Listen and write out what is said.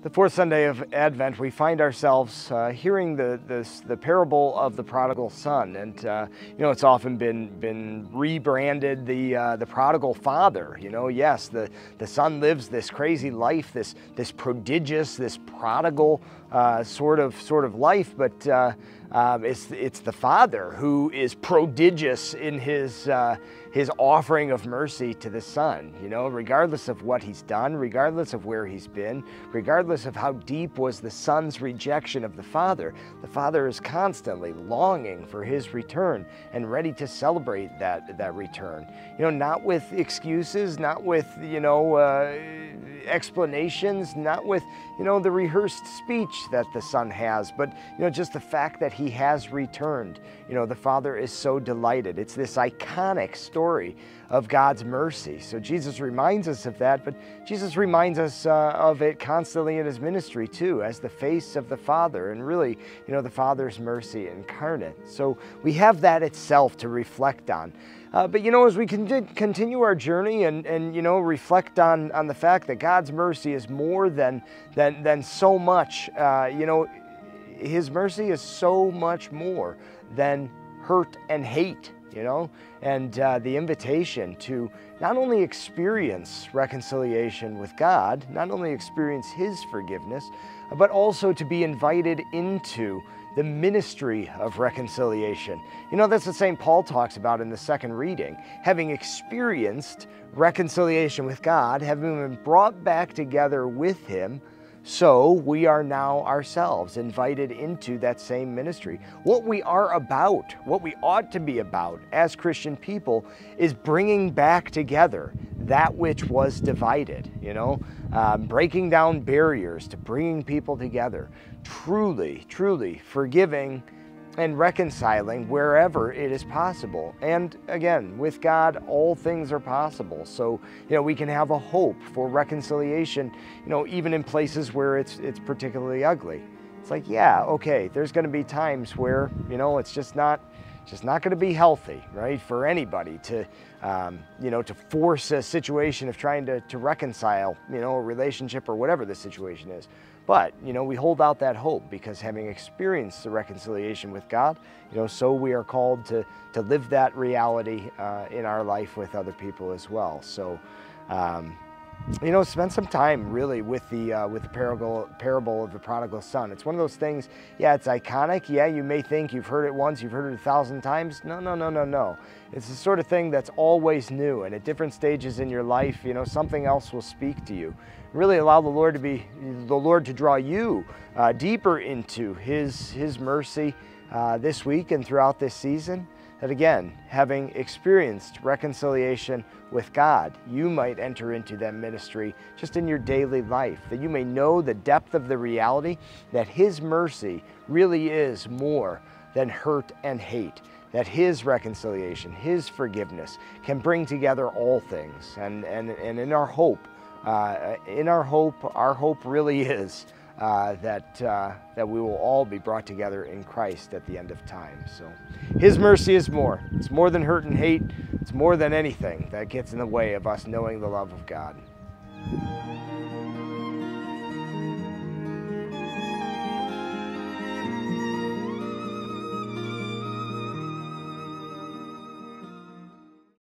The fourth Sunday of Advent, we find ourselves hearing the parable of the prodigal son, and it's often been rebranded the prodigal father. Yes, the son lives this crazy life, this prodigious, this prodigal sort of life, but it's the father who is prodigious in his offering of mercy to the son. Regardless of what he's done, regardless of where he's been, regardless of how deep was the son's rejection of the father is constantly longing for his return and ready to celebrate that return. Not with excuses, not with explanations, not with the rehearsed speech that the son has, but just the fact that he has returned. The father is so delighted. It's this iconic story of God's mercy. So Jesus reminds us of that, but Jesus reminds us of it constantly in his ministry too, as the face of the Father, and really, the Father's mercy incarnate. So we have that itself to reflect on. But as we continue our journey and reflect on the fact that God's mercy is more than so much, his mercy is so much more than hurt and hate, and the invitation to not only experience reconciliation with God, not only experience his forgiveness, but also to be invited into the ministry of reconciliation. That's what St. Paul talks about in the second reading. Having experienced reconciliation with God, having been brought back together with him, so we are now ourselves invited into that same ministry. What we are about, what we ought to be about as Christian people, is bringing back together that which was divided, breaking down barriers to bringing people together, truly forgiving and reconciling wherever it is possible. And again, with God, all things are possible. So, we can have a hope for reconciliation, even in places where it's particularly ugly. It's like, yeah, okay, there's going to be times where, it's just not going to be healthy, right, for anybody to, to force a situation of trying to reconcile, a relationship or whatever the situation is. But, we hold out that hope because having experienced the reconciliation with God, so we are called to live that reality in our life with other people as well. So, spend some time really with the parable of the prodigal son. It's one of those things, yeah, it's iconic. Yeah, you may think you've heard it once, you've heard it 1,000 times. No. It's the sort of thing that's always new, and at different stages in your life, something else will speak to you. Really allow the Lord to draw you deeper into his mercy this week and throughout this season. That again, having experienced reconciliation with God, you might enter into that ministry just in your daily life, that you may know the depth of the reality that his mercy really is more than hurt and hate, that his reconciliation, his forgiveness can bring together all things. And in our hope, our hope really is that we will all be brought together in Christ at the end of time. So his mercy is more. It's more than hurt and hate. It's more than anything that gets in the way of us knowing the love of God.